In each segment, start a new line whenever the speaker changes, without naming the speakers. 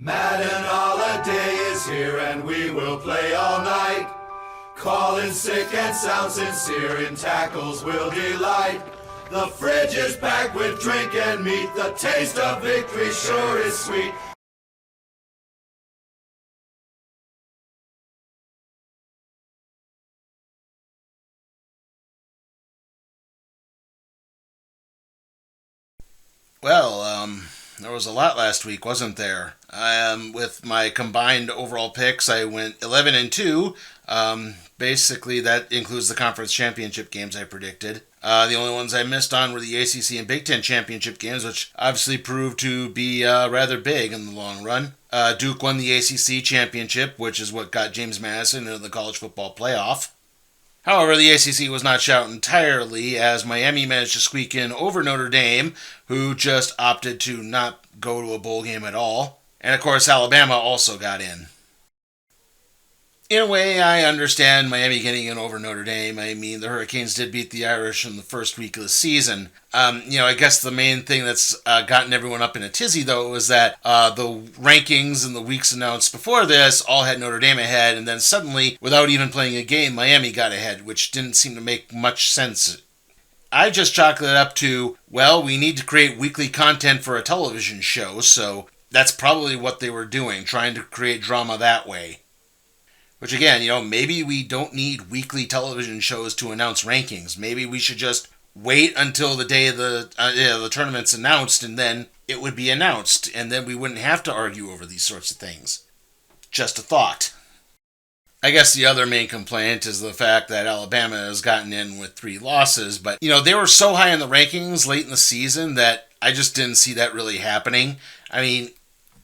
Madden holiday is here and we will play all night. Calling sick and sound sincere, in tackles will delight. The fridge is packed with drink and meat, the taste of victory sure is sweet.
Well, there was a lot last week, wasn't there? With my combined overall picks, I went 11-2. Basically, that includes the conference championship games I predicted. The only ones I missed on were the ACC and Big Ten championship games, which obviously proved to be rather big in the long run. Duke won the ACC championship, which is what got James Madison into the college football playoff. However, the ACC was not shot entirely, as Miami managed to squeak in over Notre Dame, who just opted to not go to a bowl game at all. And of course, Alabama also got in. In a way, I understand Miami getting in over Notre Dame. I mean, the Hurricanes did beat the Irish in the first week of the season. I guess the main thing that's gotten everyone up in a tizzy, though, is that the rankings and the weeks announced before this all had Notre Dame ahead, and then suddenly, without even playing a game, Miami got ahead, which didn't seem to make much sense. I just chalked it up to, well, we need to create weekly content for a television show, so that's probably what they were doing, trying to create drama that way. Which again, maybe we don't need weekly television shows to announce rankings. Maybe we should just wait until the day the tournament's announced, and then it would be announced, and then we wouldn't have to argue over these sorts of things. Just a thought. I guess the other main complaint is the fact that Alabama has gotten in with 3 losses, but they were so high in the rankings late in the season that I just didn't see that really happening. I mean,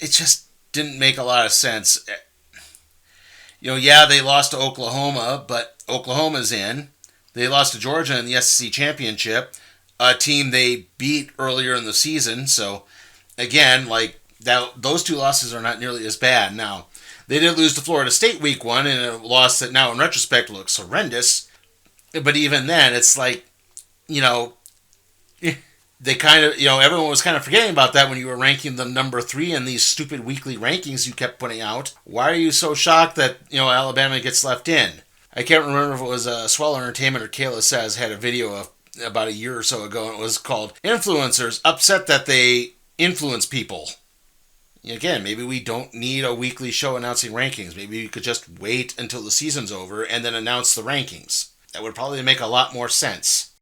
it just didn't make a lot of sense. They lost to Oklahoma, but Oklahoma's in. They lost to Georgia in the SEC Championship, a team they beat earlier in the season. So, again, those 2 losses are not nearly as bad. Now, they did lose to Florida State week 1 in a loss that now in retrospect looks horrendous. But even then, it's they kind of, everyone was kind of forgetting about that when you were ranking them number 3 in these stupid weekly rankings you kept putting out. Why are you so shocked that, Alabama gets left in? I can't remember if it was Swell Entertainment or Kayla Says had a video of about a year or so ago, and it was called Influencers Upset That They Influence People. Again, maybe we don't need a weekly show announcing rankings. Maybe we could just wait until the season's over and then announce the rankings. That would probably make a lot more sense.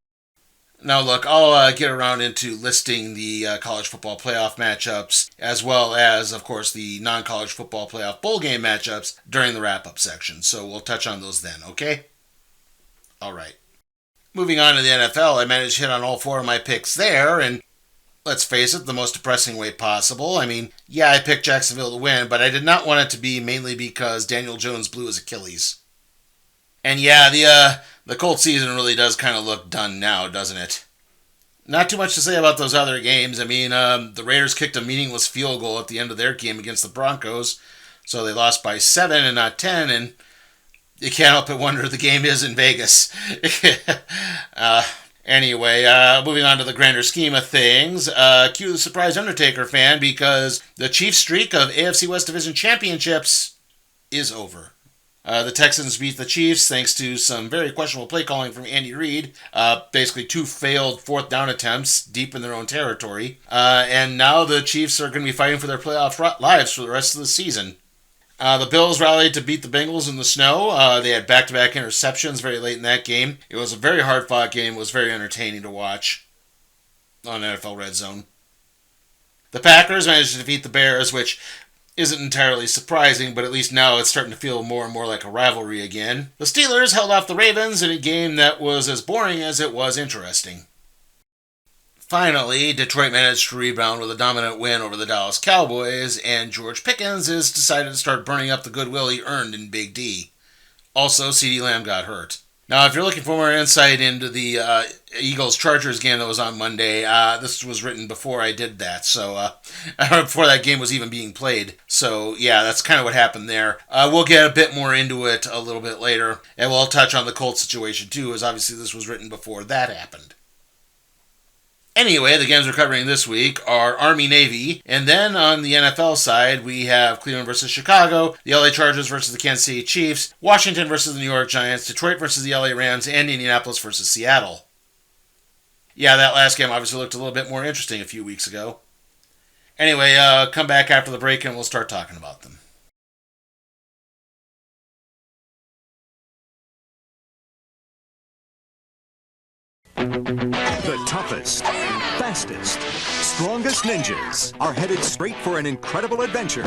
Now look, I'll get around into listing the college football playoff matchups, as well as, of course, the non-college football playoff bowl game matchups during the wrap-up section. So we'll touch on those then, okay? Alright. Moving on to the NFL, I managed to hit on all 4 of my picks there, and let's face it, the most depressing way possible. I mean, yeah, I picked Jacksonville to win, but I did not want it to be mainly because Daniel Jones blew his Achilles. And yeah, the Colts season really does kind of look done now, doesn't it? Not too much to say about those other games. I mean, the Raiders kicked a meaningless field goal at the end of their game against the Broncos, so they lost by 7 and not 10, and you can't help but wonder the game is in Vegas. Anyway, moving on to the grander scheme of things, cue the surprise Undertaker fan, because the Chiefs' streak of AFC West Division championships is over. The Texans beat the Chiefs thanks to some very questionable play calling from Andy Reid. Basically 2 failed 4th down attempts deep in their own territory. And now the Chiefs are going to be fighting for their playoff lives for the rest of the season. The Bills rallied to beat the Bengals in the snow. They had back-to-back interceptions very late in that game. It was a very hard-fought game. It was very entertaining to watch on NFL Red Zone. The Packers managed to defeat the Bears, which isn't entirely surprising, but at least now it's starting to feel more and more like a rivalry again. The Steelers held off the Ravens in a game that was as boring as it was interesting. Finally, Detroit managed to rebound with a dominant win over the Dallas Cowboys, and George Pickens has decided to start burning up the goodwill he earned in Big D. Also, CeeDee Lamb got hurt. Now, if you're looking for more insight into the Eagles-Chargers game that was on Monday, this was written before I did that, so before that game was even being played. So, yeah, that's kind of what happened there. We'll get a bit more into it a little bit later, and we'll touch on the Colts situation too, as obviously this was written before that happened. Anyway, the games we're covering this week are Army-Navy, and then on the NFL side, we have Cleveland versus Chicago, the LA Chargers versus the Kansas City Chiefs, Washington versus the New York Giants, Detroit versus the LA Rams, and Indianapolis versus Seattle. Yeah, that last game obviously looked a little bit more interesting a few weeks ago. Anyway, come back after the break and we'll start talking about them.
The toughest, fastest, strongest ninjas are headed straight for an incredible adventure.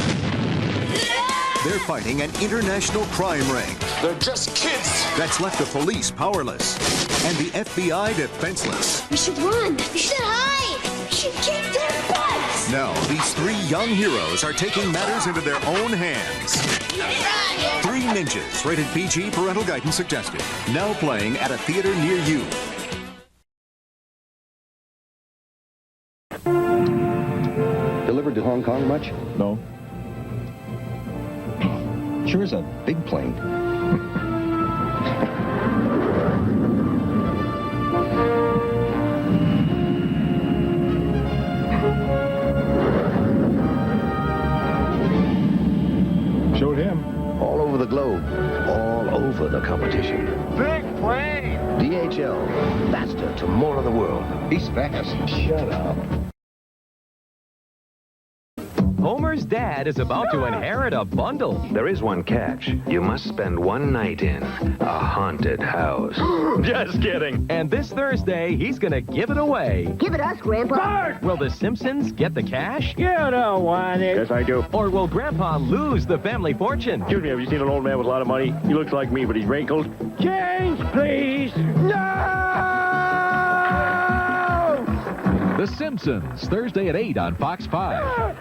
They're fighting an international crime ring.
They're just kids.
That's left the police powerless and the FBI defenseless.
We should run. We should hide. We should kick their butts.
Now, these three young heroes are taking matters into their own hands. Three Ninjas, rated PG, parental guidance suggested. Now playing at a theater near you.
Delivered to Hong Kong much?
No.
Sure is a big plane.
Showed him.
All over the globe. All over the competition.
Big plane.
DHL. Faster to more of the world. He's fast. Shut up.
Homer's dad is about to inherit a bundle.
There is one catch. You must spend one night in a haunted house.
Just kidding. And this Thursday, he's gonna give it away.
Give it us, Grandpa.
Bart! Will the Simpsons get the cash?
You don't want it. Yes, I do.
Or will Grandpa lose the family fortune?
Excuse me, have you seen an old man with a lot of money? He looks like me, but he's wrinkled. Change, please. No!
The Simpsons, Thursday at 8 on Fox 5.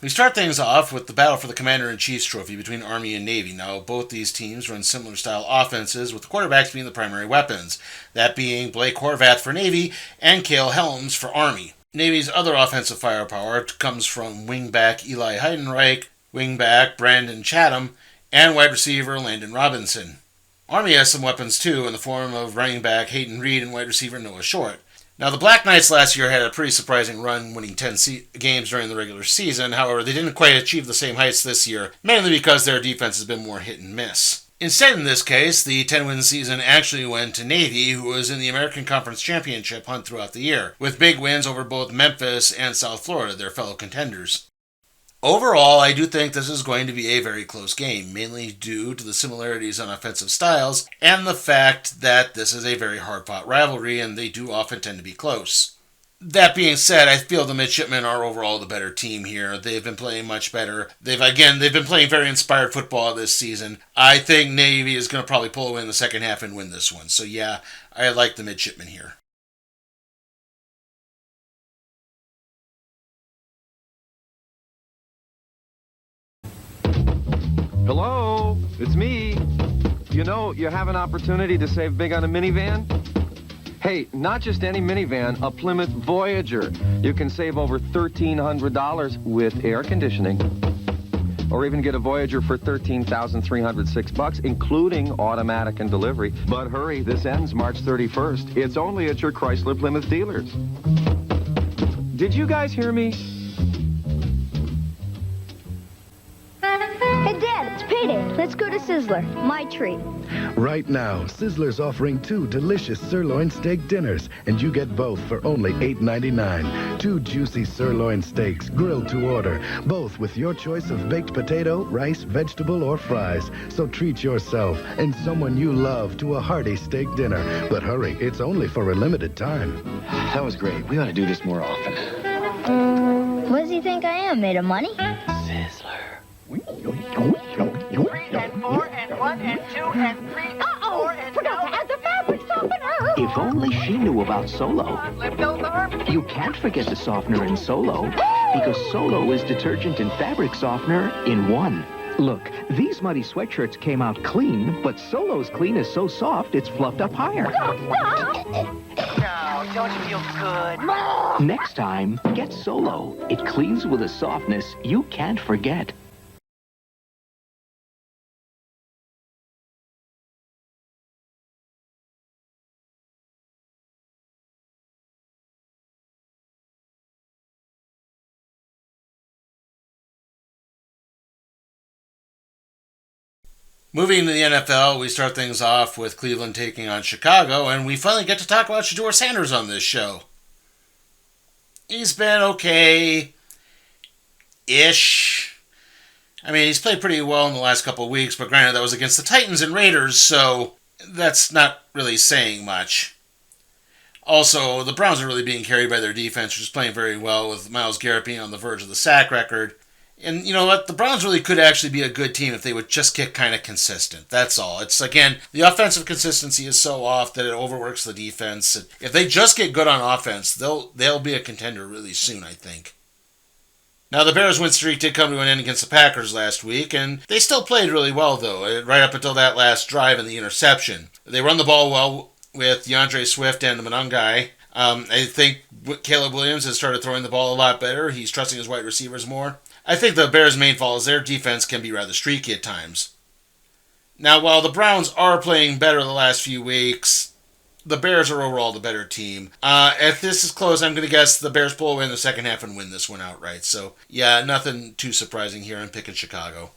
We start things off with the battle for the Commander-in-Chief's trophy between Army and Navy. Now, both these teams run similar style offenses, with the quarterbacks being the primary weapons, that being Blake Horvath for Navy and Cale Helms for Army. Navy's other offensive firepower comes from wingback Eli Heidenreich, wingback Brandon Chatham, and wide receiver Landon Robinson. Army has some weapons too, in the form of running back Hayden Reed and wide receiver Noah Short. Now, the Black Knights last year had a pretty surprising run, winning 10 games during the regular season. However, they didn't quite achieve the same heights this year, mainly because their defense has been more hit and miss. Instead, in this case, the 10-win season actually went to Navy, who was in the American Conference Championship hunt throughout the year, with big wins over both Memphis and South Florida, their fellow contenders. Overall, I do think this is going to be a very close game, mainly due to the similarities on offensive styles and the fact that this is a very hard-fought rivalry and they do often tend to be close. That being said, I feel the Midshipmen are overall the better team here. They've been playing much better. They've been playing very inspired football this season. I think Navy is going to probably pull away in the second half and win this one. So yeah, I like the Midshipmen here.
Hello, it's me. You know, you have an opportunity to save big on a minivan. Hey, not just any minivan, a Plymouth Voyager. You can save over $1,300 with air conditioning. Or even get a Voyager for $13,306, including automatic and delivery. But hurry, this ends March 31st. It's only at your Chrysler Plymouth dealers. Did you guys hear me?
Hey, Dad, it's payday. Let's go to Sizzler. My treat.
Right now, Sizzler's offering 2 delicious sirloin steak dinners, and you get both for only $8.99. 2 juicy sirloin steaks, grilled to order, both with your choice of baked potato, rice, vegetable, or fries. So treat yourself and someone you love to a hearty steak dinner. But hurry, it's only for a limited time.
That was great. We ought to do this more often.
What does he think I am, made of money?
Sizzler.
3 and 4 and 1 and 2 and 3 and 4 and
Forgot to add the fabric softener.
If only she knew about Solo. You can't forget the softener in Solo, because Solo is detergent and fabric softener in one. Look, these muddy sweatshirts came out clean, but Solo's clean is so soft it's fluffed up higher.
No, don't you feel good?
Next time, get Solo. It cleans with a softness you can't forget.
Moving to the NFL, we start things off with Cleveland taking on Chicago, and we finally get to talk about Shedeur Sanders on this show. He's been okay-ish. I mean, he's played pretty well in the last couple of weeks, but granted, that was against the Titans and Raiders, so that's not really saying much. Also, the Browns are really being carried by their defense, which is playing very well, with Myles Garrett being on the verge of the sack record. And you know what? The Browns really could actually be a good team if they would just get kind of consistent. That's all. It's, again, the offensive consistency is so off that it overworks the defense. If they just get good on offense, they'll be a contender really soon, I think. Now, the Bears' win streak did come to an end against the Packers last week, and they still played really well, though, right up until that last drive and the interception. They run the ball well with DeAndre Swift and the Monangai. I think Caleb Williams has started throwing the ball a lot better. He's trusting his wide receivers more. I think the Bears' main fault is their defense can be rather streaky at times. Now, while the Browns are playing better the last few weeks, the Bears are overall the better team. If this is close, I'm going to guess the Bears pull away in the second half and win this one outright. So, yeah, nothing too surprising here. I'm picking Chicago.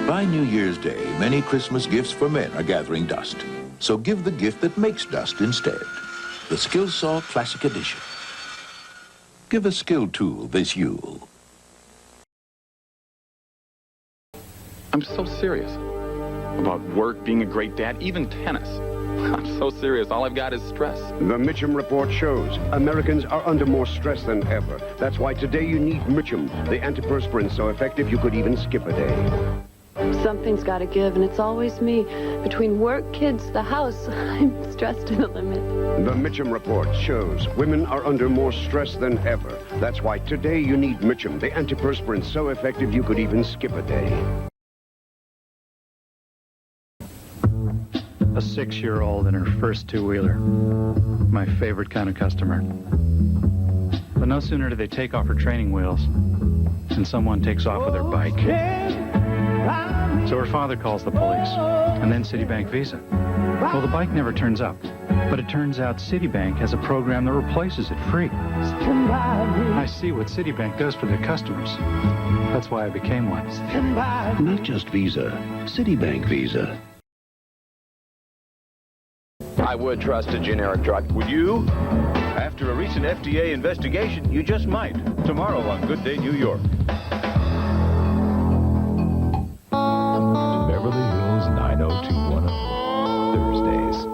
By New Year's Day, many Christmas gifts for men are gathering dust. So give the gift that makes dust instead. The Skill Saw Classic Edition. Give a skill tool this Yule.
I'm so serious. About work, being a great dad, even tennis. I'm so serious, all I've got is stress.
The Mitchum Report shows Americans are under more stress than ever. That's why today you need Mitchum, the antiperspirant so effective you could even skip a day.
Something's got to give, and it's always me. Between work, kids, the house, I'm stressed to the limit.
The Mitchum Report shows women are under more stress than ever. That's why today you need Mitchum, the antiperspirant so effective you could even skip a day.
A 6-year-old in her first two-wheeler. My favorite kind of customer. But no sooner do they take off her training wheels than someone takes off with her bike. So her father calls the police, and then Citibank Visa. Well, the bike never turns up, but it turns out Citibank has a program that replaces it free. I see what Citibank does for their customers. That's why I became one.
Not just Visa, Citibank Visa.
I would trust a generic drug.
Would you? After a recent FDA investigation, you just might. Tomorrow on Good Day New York.
Beverly Hills 90210. Thursdays.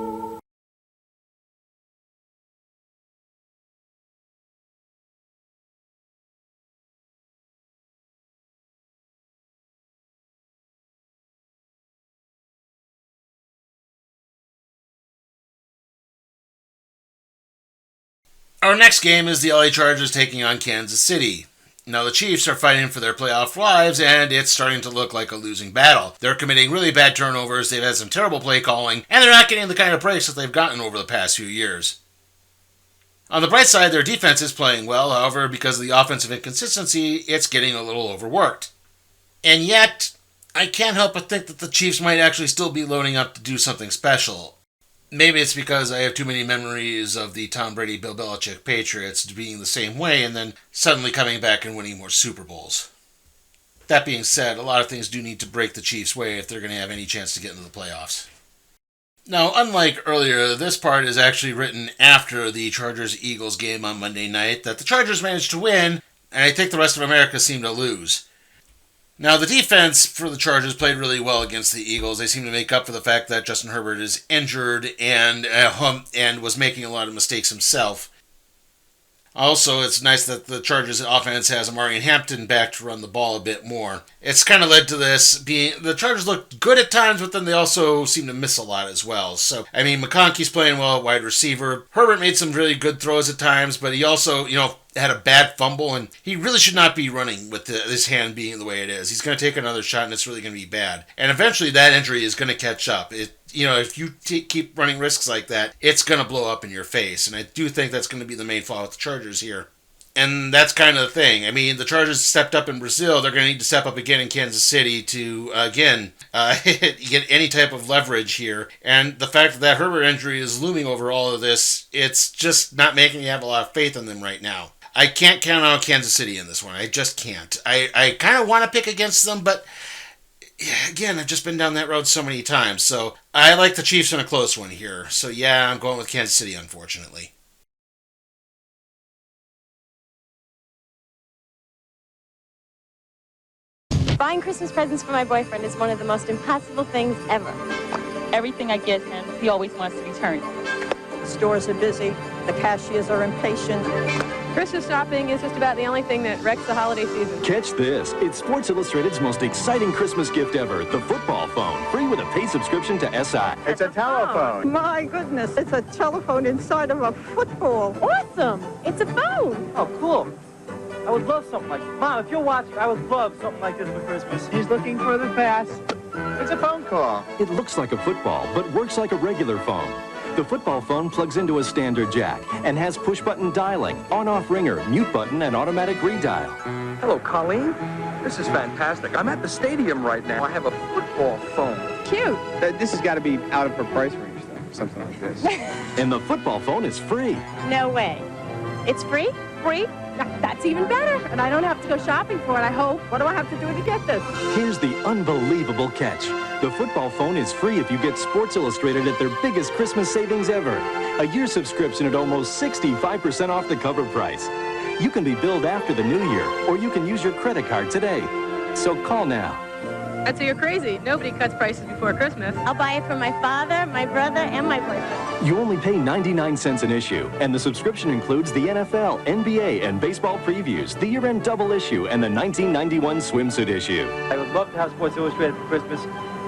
Our next game is the LA Chargers taking on Kansas City. Now, the Chiefs are fighting for their playoff lives, and it's starting to look like a losing battle. They're committing really bad turnovers, they've had some terrible play calling, and they're not getting the kind of breaks that they've gotten over the past few years. On the bright side, their defense is playing well, however, because of the offensive inconsistency, it's getting a little overworked. And yet, I can't help but think that the Chiefs might actually still be loading up to do something special. Maybe it's because I have too many memories of the Tom Brady, Bill Belichick Patriots being the same way and then suddenly coming back and winning more Super Bowls. That being said, a lot of things do need to break the Chiefs' way if they're going to have any chance to get into the playoffs. Now, unlike earlier, this part is actually written after the Chargers-Eagles game on Monday night that the Chargers managed to win, and I think the rest of America seemed to lose. Now, the defense for the Chargers played really well against the Eagles. They seem to make up for the fact that Justin Herbert is injured and was making a lot of mistakes himself. Also, it's nice that the Chargers offense has Amari Hampton back to run the ball a bit more. It's kind of led to this being, the Chargers look good at times, but then they also seem to miss a lot as well. So, I mean, McConkey's playing well at wide receiver. Herbert made some really good throws at times, but he also, had a bad fumble, and he really should not be running with his hand being the way it is. He's going to take another shot, and it's really going to be bad. And eventually that injury is going to catch up. If you keep running risks like that, it's going to blow up in your face. And I do think that's going to be the main flaw with the Chargers here. And that's kind of the thing. I mean, the Chargers stepped up in Brazil. They're going to need to step up again in Kansas City to, again, get any type of leverage here. And the fact that Herbert injury is looming over all of this, it's just not making me have a lot of faith in them right now. I can't count on Kansas City in this one. I just can't. I kind of want to pick against them, but again, I've just been down that road so many times. So I like the Chiefs in a close one here. So yeah, I'm going with Kansas City, unfortunately.
Buying Christmas presents for my boyfriend is one of the most impossible things ever.
Everything I get him, he always wants to return it.
The stores are busy. The cashiers are impatient.
Christmas shopping is just about the only thing that wrecks the holiday season.
Catch this. It's Sports Illustrated's most exciting Christmas gift ever, the football phone, free with a paid subscription to SI.
It's a telephone. My goodness, it's a telephone inside of a football.
Awesome! It's a phone!
Oh, cool. I would love something like this. Mom, if you're watching, I would love something like this for Christmas.
He's looking for the pass.
It's a phone call.
It looks like a football, but works like a regular phone. The football phone plugs into a standard jack and has push-button dialing, on-off ringer, mute button, and automatic redial.
Hello, Colleen. This is fantastic. I'm at the stadium right now. I have a football phone.
Cute.
This has got to be out of her price range, though. Something like this.
And the football phone is free.
No way. It's free? Free? That's even better. And I don't have to go shopping for it, I hope. What do I have to do to get this?
Here's the unbelievable catch. The football phone is free if you get Sports Illustrated at their biggest Christmas savings ever. A year subscription at almost 65% off the cover price. You can be billed after the new year, or you can use your credit card today. So call now.
I'd say you're crazy. Nobody cuts prices before Christmas. I'll buy it for my father, my brother, and my boyfriend.
You only pay 99 cents an issue, and the subscription includes the NFL, NBA, and baseball previews, the year-end double issue, and the 1991 swimsuit issue.
I would love to have Sports Illustrated for Christmas.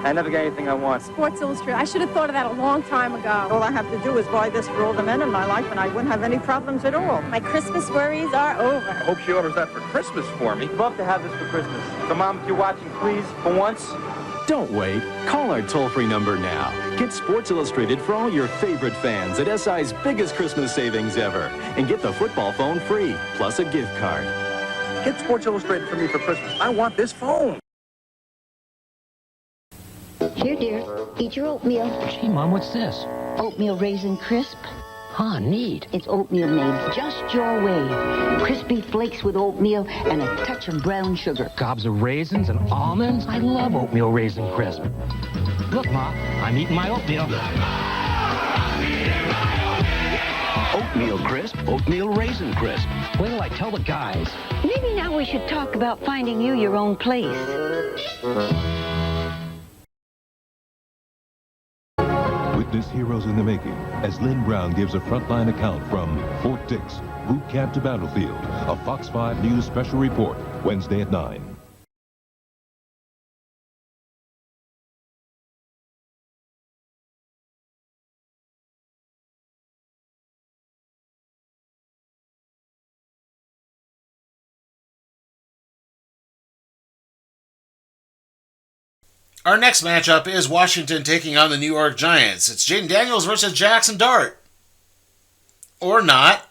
I never get anything I want.
Sports Illustrated. I should have thought of that a long time ago.
All I have to do is buy this for all the men in my life, and I wouldn't have any problems at all.
My Christmas worries are over.
I hope she orders that for Christmas for me. I'd love to have this for Christmas. So, Mom, if you're watching, please, for once.
Don't wait. Call our toll-free number now. Get Sports Illustrated for all your favorite fans at SI's biggest Christmas savings ever. And get the football phone free, plus a gift card.
Get Sports Illustrated for me for Christmas. I want this phone.
Here, dear. Eat your oatmeal.
Gee, Mom, what's this?
Oatmeal Raisin Crisp.
Huh, neat.
It's oatmeal made just your way. Crispy flakes with oatmeal and a touch of brown sugar.
Gobs of raisins and almonds. I love oatmeal raisin crisp. Look, Ma, I'm eating my oatmeal.
Oatmeal crisp, oatmeal raisin crisp.
Wait till I tell the guys.
Maybe now we should talk about finding you your own place.
Witness heroes in the making as Lynn Brown gives a frontline account from Fort Dix, boot camp to battlefield. A Fox 5 News special report, Wednesday at 9.
Our next matchup is Washington taking on the New York Giants. It's Jaden Daniels versus Jackson Dart. Or not.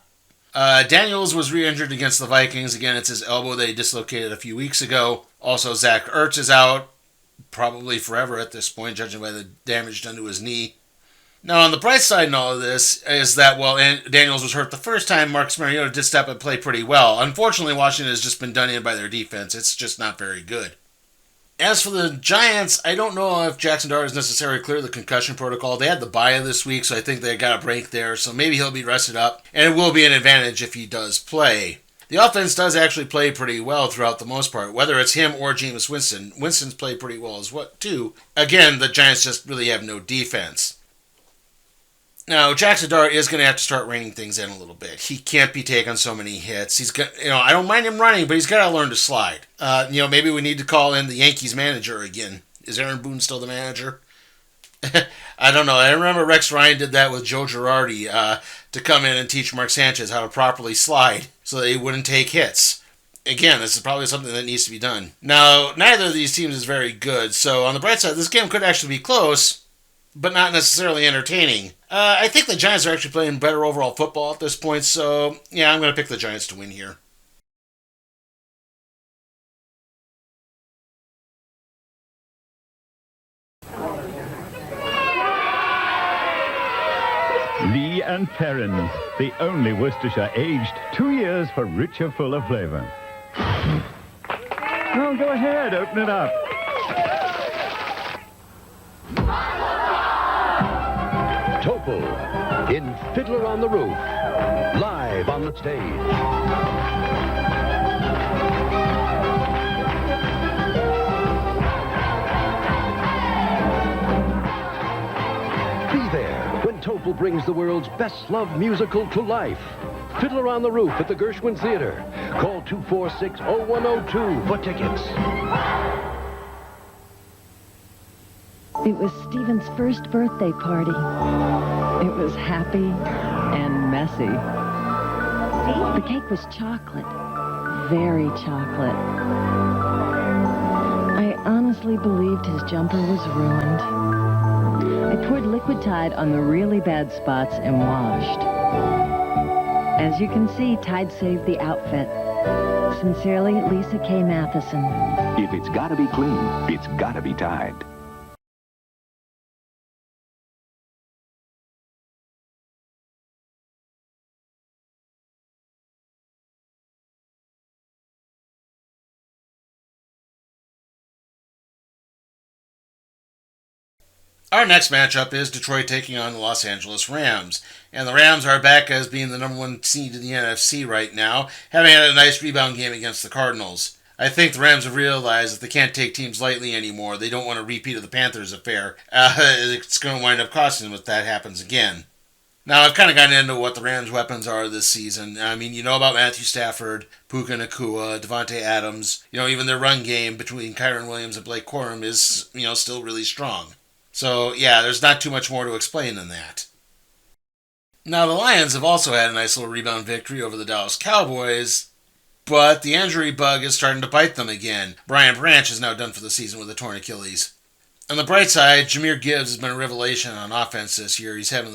Daniels was re-injured against the Vikings. Again, it's his elbow that he dislocated a few weeks ago. Also, Zach Ertz is out, probably forever at this point, judging by the damage done to his knee. Now, on the bright side in all of this is that, while Daniels was hurt the first time, Marcus Mariota did step and play pretty well. Unfortunately, Washington has just been done in by their defense. It's just not very good. As for the Giants, I don't know if Jackson Dart is necessarily clear of the concussion protocol. They had the bye this week, so I think they got a break there. So maybe he'll be rested up, and it will be an advantage if he does play. The offense does actually play pretty well throughout the most part, whether it's him or Jameis Winston. Winston's played pretty well as well, too. Again, the Giants just really have no defense. Now, Jackson Dart is going to have to start reining things in a little bit. He can't be taking so many hits. He's got, I don't mind him running, but he's got to learn to slide. Maybe we need to call in the Yankees manager again. Is Aaron Boone still the manager? I don't know. I remember Rex Ryan did that with Joe Girardi to come in and teach Mark Sanchez how to properly slide so that he wouldn't take hits. Again, this is probably something that needs to be done. Now, neither of these teams is very good, so on the bright side, this game could actually be close, but not necessarily entertaining. I think the Giants are actually playing better overall football at this point, so yeah, I'm going to pick the Giants to win here.
Lee and Perrins, the only Worcestershire aged 2 years for richer, fuller flavor. Oh, go ahead, open it up.
Topol in Fiddler on the Roof, live on the stage. Be there when Topol brings the world's best-loved musical to life. Fiddler on the Roof at the Gershwin Theater. Call 246-0102 for tickets.
It was Stephen's first birthday party. It was happy and messy. The cake was chocolate. Very chocolate. I honestly believed his jumper was ruined. I poured liquid Tide on the really bad spots and washed. As you can see, Tide saved the outfit. Sincerely, Lisa K. Matheson.
If it's gotta be clean, it's gotta be Tide.
Our next matchup is Detroit taking on the Los Angeles Rams. And the Rams are back as being the number one seed in the NFC right now, having had a nice rebound game against the Cardinals. I think the Rams have realized that they can't take teams lightly anymore. They don't want a repeat of the Panthers affair. It's going to wind up costing them if that happens again. Now, I've kind of gotten into what the Rams' weapons are this season. I mean, you know about Matthew Stafford, Puka Nacua, Devontae Adams. Even their run game between Kyron Williams and Blake Corum is, still really strong. So, yeah, there's not too much more to explain than that. Now, the Lions have also had a nice little rebound victory over the Dallas Cowboys, but the injury bug is starting to bite them again. Brian Branch is now done for the season with a torn Achilles. On the bright side, Jahmyr Gibbs has been a revelation on offense this year. He's having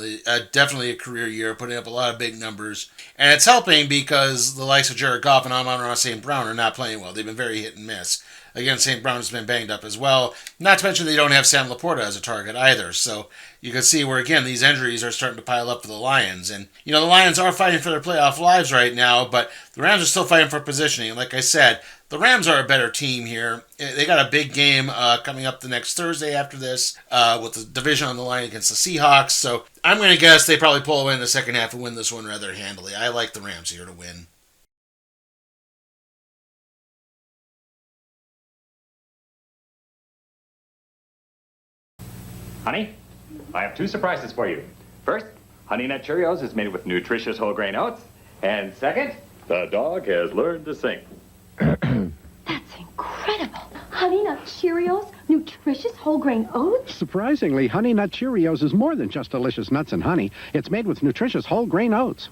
definitely a career year, putting up a lot of big numbers. And it's helping because the likes of Jared Goff and Amon-Ra St. Brown are not playing well. They've been very hit and miss. Again, St. Brown has been banged up as well. Not to mention they don't have Sam Laporta as a target either. So you can see where, again, these injuries are starting to pile up for the Lions. And, the Lions are fighting for their playoff lives right now, but the Rams are still fighting for positioning. Like I said, the Rams are a better team here. They got a big game coming up the next Thursday after this with the division on the line against the Seahawks. So I'm going to guess they probably pull away in the second half and win this one rather handily. I like the Rams here to win.
Honey, I have 2 surprises for you. First, Honey Nut Cheerios is made with nutritious whole grain oats. And second, the dog has learned to sing.
That's incredible. Honey Nut Cheerios, nutritious whole grain oats.
Surprisingly, Honey Nut Cheerios is more than just delicious nuts and honey. It's made with nutritious whole grain oats.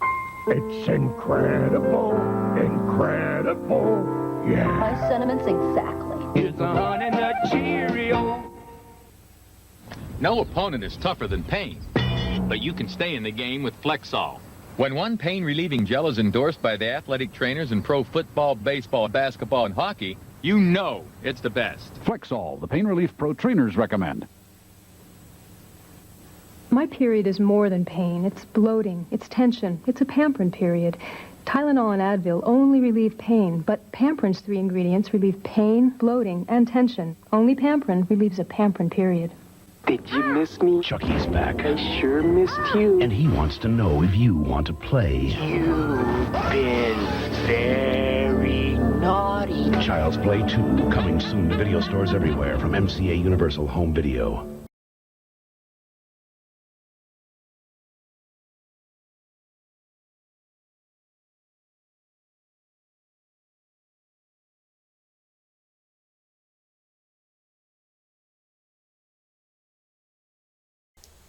It's incredible. Incredible. Yeah.
My sentiments exactly.
It's a Honey Nut Cheerio.
No opponent is tougher than pain, but you can stay in the game with Flexall. When one pain-relieving gel is endorsed by the athletic trainers in pro football, baseball, basketball, and hockey, you know it's the best.
Flexall, the pain relief pro trainers recommend.
My period is more than pain. It's bloating. It's tension. It's a pampering period. Tylenol and Advil only relieve pain, but Pamprin's 3 ingredients relieve pain, bloating, and tension. Only Pamprin relieves a pampering period.
Did you miss me?
Chucky's back.
I sure missed you.
And he wants to know if you want to play.
You've been very naughty.
Child's Play 2, coming soon to video stores everywhere from MCA Universal Home Video.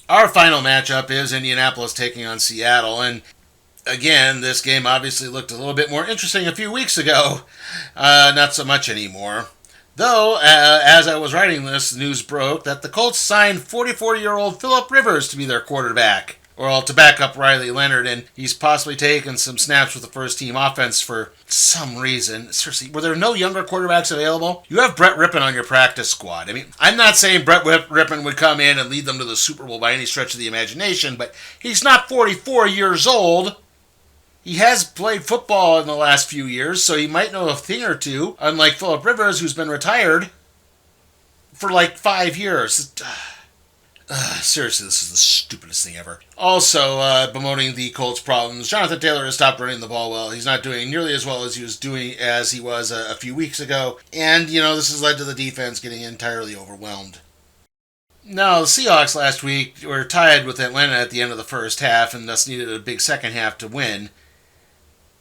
Our final matchup is Indianapolis taking on Seattle, and again, this game obviously looked a little bit more interesting a few weeks ago. Not so much anymore. Though, as I was writing this, news broke that the Colts signed 44-year-old Phillip Rivers to be their quarterback, or to back up Riley Leonard, and he's possibly taken some snaps with the first-team offense for some reason. Seriously, were there no younger quarterbacks available? You have Brett Rippon on your practice squad. I mean, I'm not saying Brett Rippon would come in and lead them to the Super Bowl by any stretch of the imagination, but he's not 44 years old. He has played football in the last few years, so he might know a thing or two, unlike Phillip Rivers, who's been retired for like 5 years. Seriously, this is the stupidest thing ever. Also, bemoaning the Colts' problems, Jonathan Taylor has stopped running the ball well. He's not doing nearly as well as he was a few weeks ago, and, this has led to the defense getting entirely overwhelmed. Now, the Seahawks last week were tied with Atlanta at the end of the first half, and thus needed a big second half to win.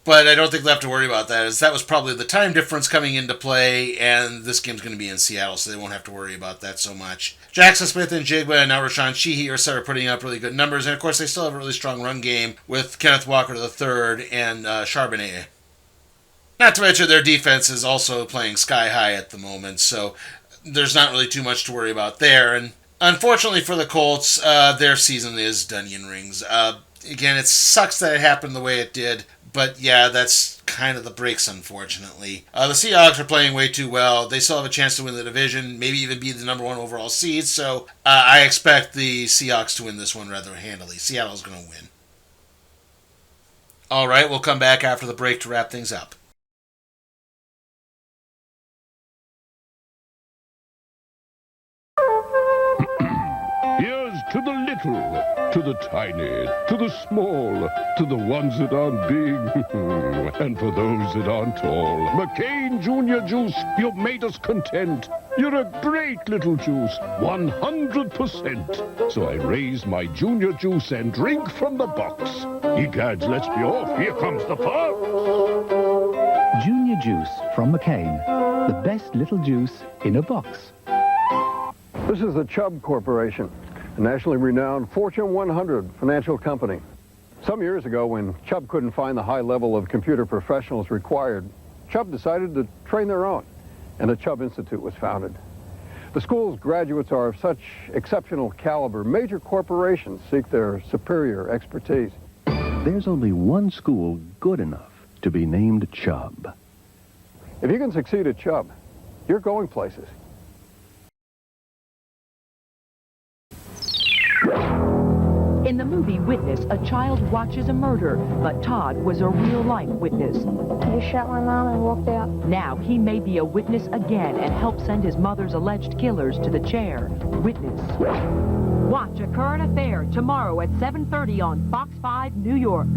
But I don't think they'll have to worry about that, as that was probably the time difference coming into play, and this game's going to be in Seattle, so they won't have to worry about that so much. Jackson Smith and Jigba and now Rashawn Sheehy are putting up really good numbers, and of course they still have a really strong run game with Kenneth Walker III and Charbonnet. Not to mention their defense is also playing sky high at the moment, so there's not really too much to worry about there. And unfortunately for the Colts, their season is Dunyan rings. Again, it sucks that it happened the way it did, but yeah, that's kind of the breaks, unfortunately. The Seahawks are playing way too well. They still have a chance to win the division, maybe even be the number one overall seed, so I expect the Seahawks to win this one rather handily. Seattle's going to win. All right, we'll come back after the break to wrap things up.
Here's to the little, to the tiny, to the small, to the ones that aren't big, and for those that aren't tall. McCain Junior Juice, you've made us content. You're a great little juice, 100%. So I raise my Junior Juice and drink from the box. Egads, let's be off. Here comes the fox.
Junior Juice from McCain. The best little juice in a box.
This is the Chubb Corporation, a nationally renowned Fortune 100 financial company. Some years ago, when Chubb couldn't find the high level of computer professionals required, Chubb decided to train their own, and the Chubb Institute was founded. The school's graduates are of such exceptional caliber, major corporations seek their superior expertise.
There's only one school good enough to be named Chubb.
If you can succeed at Chubb, you're going places.
In the movie Witness, a child watches a murder, but Todd was a real-life witness.
You shot my mom and walked out.
Now he may be a witness again and help send his mother's alleged killers to the chair. Witness. Watch A Current Affair tomorrow at 7:30 on Fox 5 New York.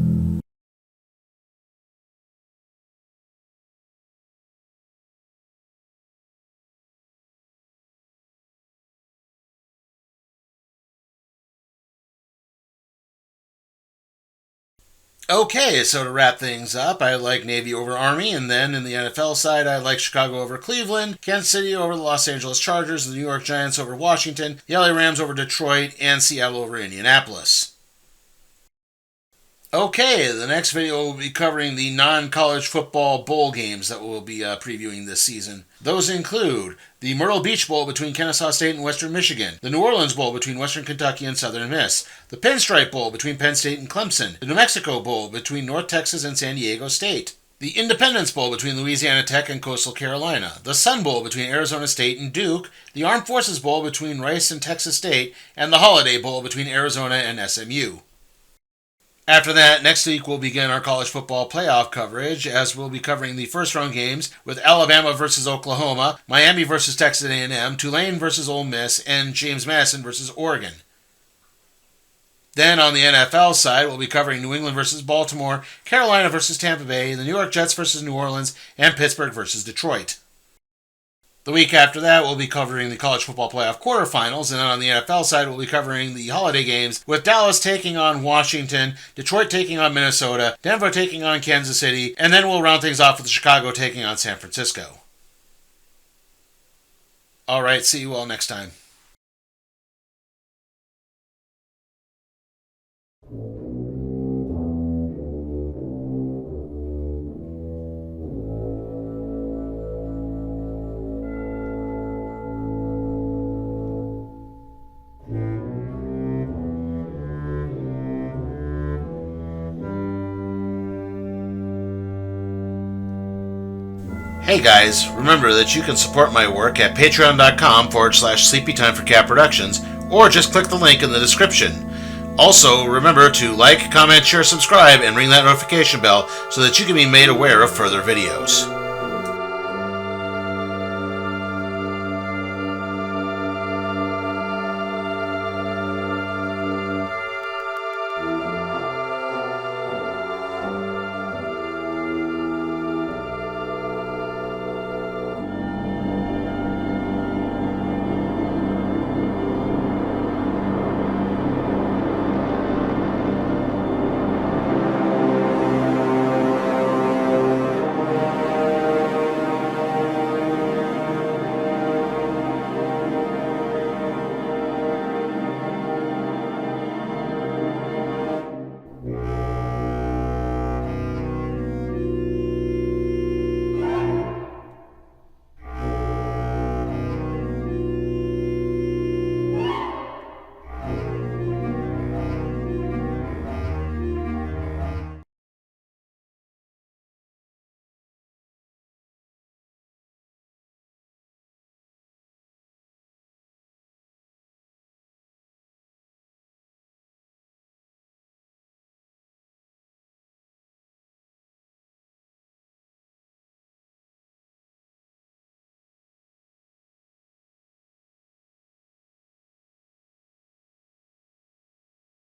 Okay, so to wrap things up, I like Navy over Army, and then in the NFL side, I like Chicago over Cleveland, Kansas City over the Los Angeles Chargers, the New York Giants over Washington, the LA Rams over Detroit, and Seattle over Indianapolis. Okay, the next video will be covering the non-college football bowl games that we'll be previewing this season. Those include the Myrtle Beach Bowl between Kennesaw State and Western Michigan, the New Orleans Bowl between Western Kentucky and Southern Miss, the Pinstripe Bowl between Penn State and Clemson, the New Mexico Bowl between North Texas and San Diego State, the Independence Bowl between Louisiana Tech and Coastal Carolina, the Sun Bowl between Arizona State and Duke, the Armed Forces Bowl between Rice and Texas State, and the Holiday Bowl between Arizona and SMU. After that, next week we'll begin our college football playoff coverage, as we'll be covering the first-round games with Alabama versus Oklahoma, Miami versus Texas A&M, Tulane versus Ole Miss, and James Madison versus Oregon. Then on the NFL side, we'll be covering New England versus Baltimore, Carolina versus Tampa Bay, the New York Jets versus New Orleans, and Pittsburgh versus Detroit. The week after that, we'll be covering the college football playoff quarterfinals, and then on the NFL side, we'll be covering the holiday games with Dallas taking on Washington, Detroit taking on Minnesota, Denver taking on Kansas City, and then we'll round things off with Chicago taking on San Francisco. All right, see you all next time. Hey guys, remember that you can support my work at patreon.com/sleepytime for cat productions, or just click the link in the description. Also, remember to like, comment, share, subscribe, and ring that notification bell so that you can be made aware of further videos.